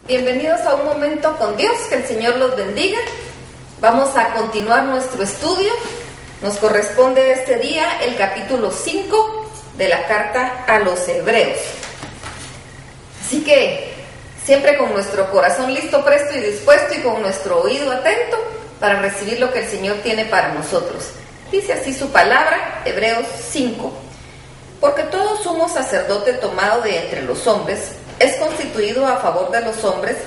Bienvenidos a Un Momento con Dios, que el Señor los bendiga. Vamos a continuar nuestro estudio. Nos corresponde este día el capítulo 5 de la carta a los Hebreos. Así que siempre con nuestro corazón listo, presto y dispuesto, y con nuestro oído atento para recibir lo que el Señor tiene para nosotros. Dice así su palabra, Hebreos 5. Porque todo sumo sacerdote tomado de entre los hombres es constituido a favor de los hombres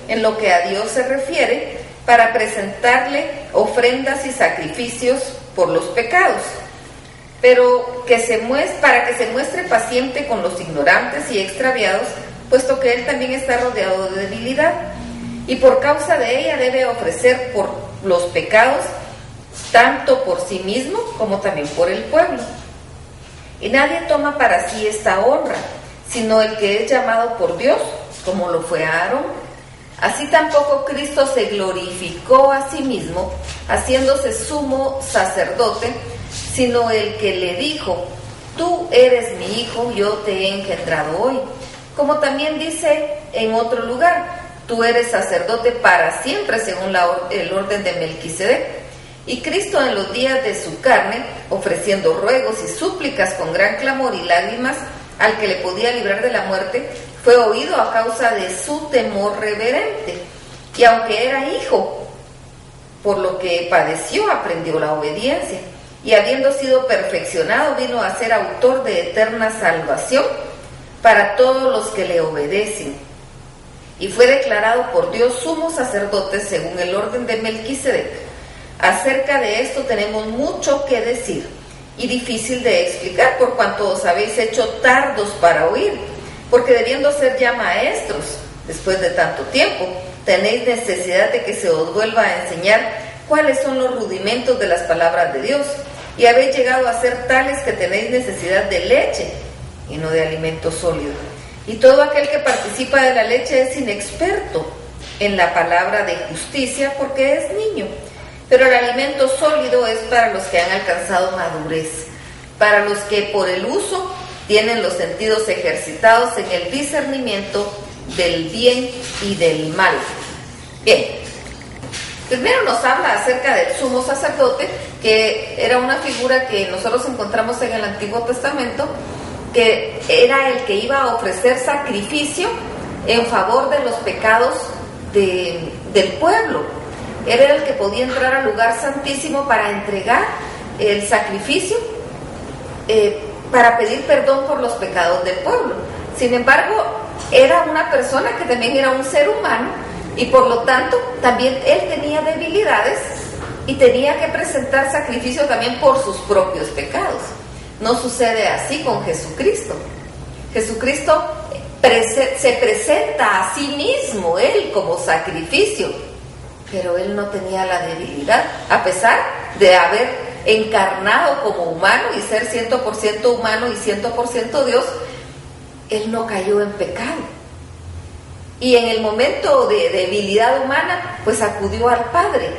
en lo que a Dios se refiere, para presentarle ofrendas y sacrificios por los pecados, pero para que se muestre paciente con los ignorantes y extraviados, puesto que él también está rodeado de debilidad, y por causa de ella debe ofrecer por los pecados, tanto por sí mismo como también por el pueblo. Y nadie toma para sí esta honra, sino el que es llamado por Dios, como lo fue Aarón. Así tampoco Cristo se glorificó a sí mismo, haciéndose sumo sacerdote, sino el que le dijo: tú eres mi hijo, yo te he engendrado hoy. Como también dice en otro lugar: tú eres sacerdote para siempre, según el orden de Melquisedec. Y Cristo, en los días de su carne, ofreciendo ruegos y súplicas con gran clamor y lágrimas al que le podía librar de la muerte, fue oído a causa de su temor reverente. Y aunque era hijo, por lo que padeció, aprendió la obediencia. Y habiendo sido perfeccionado, vino a ser autor de eterna salvación para todos los que le obedecen. Y fue declarado por Dios sumo sacerdote según el orden de Melquisedec. Acerca de esto tenemos mucho que decir, y difícil de explicar, por cuanto os habéis hecho tardos para oír, porque debiendo ser ya maestros, después de tanto tiempo, tenéis necesidad de que se os vuelva a enseñar cuáles son los rudimentos de las palabras de Dios, y habéis llegado a ser tales que tenéis necesidad de leche, y no de alimento sólido. Y todo aquel que participa de la leche es inexperto en la palabra de justicia, porque es niño. Pero el alimento sólido es para los que han alcanzado madurez, para los que por el uso tienen los sentidos ejercitados en el discernimiento del bien y del mal. Bien, primero nos habla acerca del sumo sacerdote, que era una figura que nosotros encontramos en el Antiguo Testamento, que era el que iba a ofrecer sacrificio en favor de los pecados del pueblo. Él era el que podía entrar al lugar santísimo para entregar el sacrificio, para pedir perdón por los pecados del pueblo. Sin embargo, era una persona que también era un ser humano, y por lo tanto también él tenía debilidades y tenía que presentar sacrificio también por sus propios pecados. No sucede así con Jesucristo. Jesucristo se presenta a sí mismo, él como sacrificio, pero él no tenía la debilidad, a pesar de haber encarnado como humano y ser 100% humano y 100% Dios. Él no cayó en pecado. Y en el momento de debilidad humana, pues acudió al Padre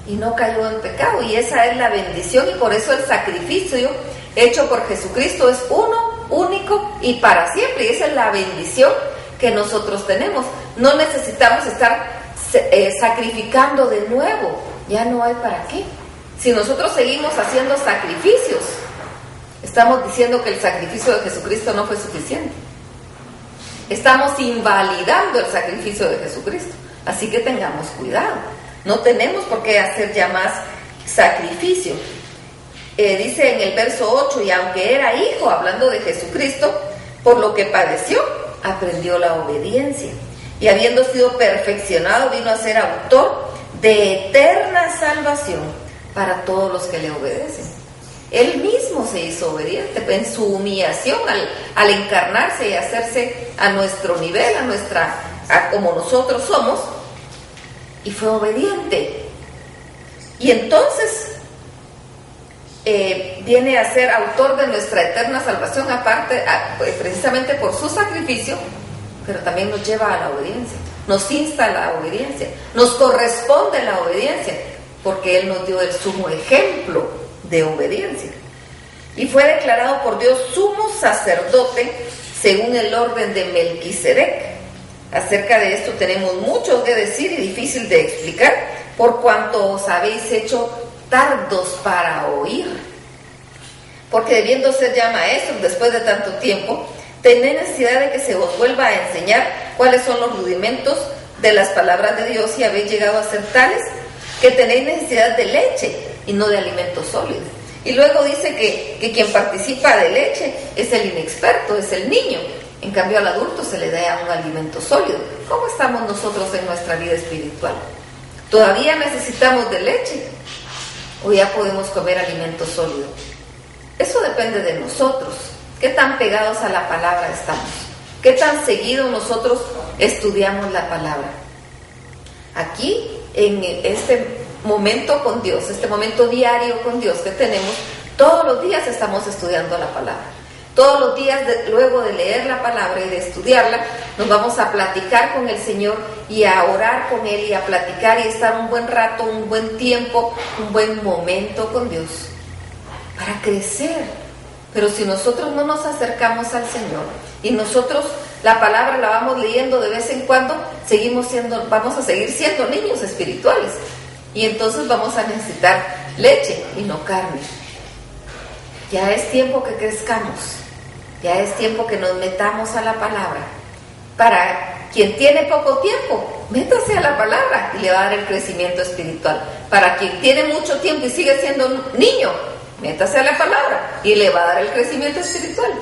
y no cayó en pecado. Y esa es la bendición, y por eso el sacrificio hecho por Jesucristo es uno, único y para siempre. Y esa es la bendición que nosotros tenemos. No necesitamos estar sacrificando de nuevo, ya no hay para qué. Si nosotros seguimos haciendo sacrificios, estamos diciendo que el sacrificio de Jesucristo no fue suficiente. Estamos invalidando el sacrificio de Jesucristo. Así que tengamos cuidado. No tenemos por qué hacer ya más sacrificio. Dice en el verso 8: y aunque era hijo, hablando de Jesucristo, por lo que padeció, aprendió la obediencia. Y habiendo sido perfeccionado, vino a ser autor de eterna salvación para todos los que le obedecen. Él mismo se hizo obediente en su humillación al encarnarse y hacerse a nuestro nivel, a como nosotros somos, y fue obediente. Y entonces viene a ser autor de nuestra eterna salvación, aparte, precisamente por su sacrificio, pero también nos lleva a la obediencia, nos insta a la obediencia, nos corresponde la obediencia, porque Él nos dio el sumo ejemplo de obediencia. Y fue declarado por Dios sumo sacerdote según el orden de Melquisedec. Acerca de esto tenemos mucho que decir y difícil de explicar, por cuanto os habéis hecho tardos para oír. Porque debiendo ser ya maestros después de tanto tiempo, tenéis necesidad de que se os vuelva a enseñar cuáles son los rudimentos de las palabras de Dios, y habéis llegado a ser tales que tenéis necesidad de leche y no de alimento sólido. Y luego dice que quien participa de leche es el inexperto, es el niño. En cambio al adulto se le da un alimento sólido. ¿Cómo estamos nosotros en nuestra vida espiritual? ¿Todavía necesitamos de leche o ya podemos comer alimento sólido? Eso depende de nosotros. ¿Qué tan pegados a la palabra estamos? ¿Qué tan seguido nosotros estudiamos la palabra? Aquí, en este momento con Dios, este momento diario con Dios que tenemos, todos los días estamos estudiando la palabra. Todos los días, luego de leer la palabra y de estudiarla, nos vamos a platicar con el Señor y a orar con Él y a platicar y estar un buen rato, un buen tiempo, un buen momento con Dios para crecer. Pero si nosotros no nos acercamos al Señor y nosotros la palabra la vamos leyendo de vez en cuando, vamos a seguir siendo niños espirituales. Y entonces vamos a necesitar leche y no carne. Ya es tiempo que crezcamos. Ya es tiempo que nos metamos a la palabra. Para quien tiene poco tiempo, métase a la palabra y le va a dar el crecimiento espiritual. Para quien tiene mucho tiempo y sigue siendo niño, métase a la palabra y le va a dar el crecimiento espiritual.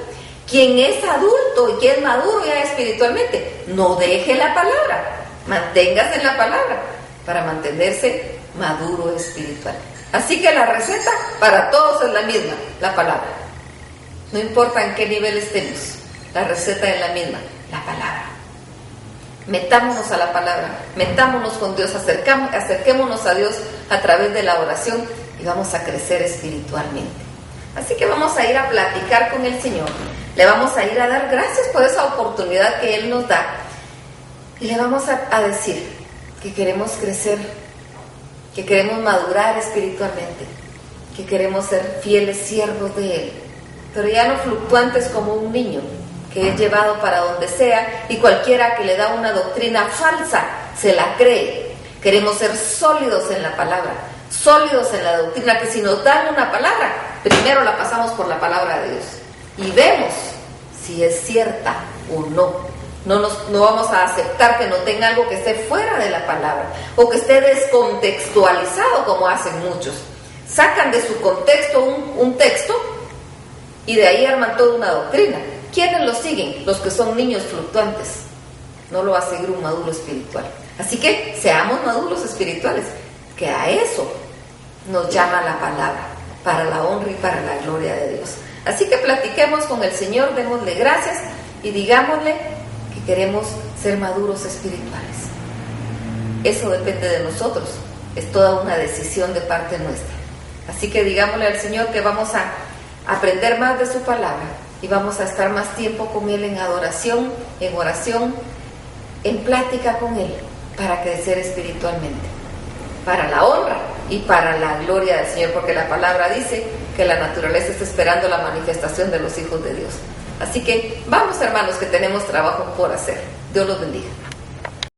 Quien es adulto y quien es maduro ya espiritualmente, no deje la palabra. Manténgase en la palabra para mantenerse maduro espiritual. Así que la receta para todos es la misma, la palabra. No importa en qué nivel estemos, la receta es la misma, la palabra. Metámonos a la palabra, metámonos con Dios, acerquémonos a Dios a través de la oración y vamos a crecer espiritualmente. Así que vamos a ir a platicar con el Señor, le vamos a ir a dar gracias por esa oportunidad que Él nos da y le vamos a decir que queremos crecer, que queremos madurar espiritualmente, que queremos ser fieles siervos de Él, pero ya no fluctuantes como un niño que es llevado para donde sea y cualquiera que le da una doctrina falsa se la cree. Queremos ser sólidos en la palabra, sólidos en la doctrina, que si nos dan una palabra, primero la pasamos por la palabra de Dios y vemos si es cierta o no. No vamos a aceptar que no tenga algo que esté fuera de la palabra o que esté descontextualizado como hacen muchos. Sacan de su contexto un texto y de ahí arman toda una doctrina. ¿Quiénes lo siguen? Los que son niños fluctuantes. No lo va a seguir un maduro espiritual. Así que seamos maduros espirituales, que a eso nos llama la palabra, para la honra y para la gloria de Dios. Así que platiquemos con el Señor, démosle gracias y digámosle que queremos ser maduros espirituales. Eso depende de nosotros, es toda una decisión de parte nuestra. Así que digámosle al Señor que vamos a aprender más de su palabra y vamos a estar más tiempo con Él en adoración, en oración, en plática con Él, para crecer espiritualmente, para la honra y para la gloria del Señor, porque la palabra dice que la naturaleza está esperando la manifestación de los hijos de Dios. Así que vamos, hermanos, que tenemos trabajo por hacer. Dios los bendiga.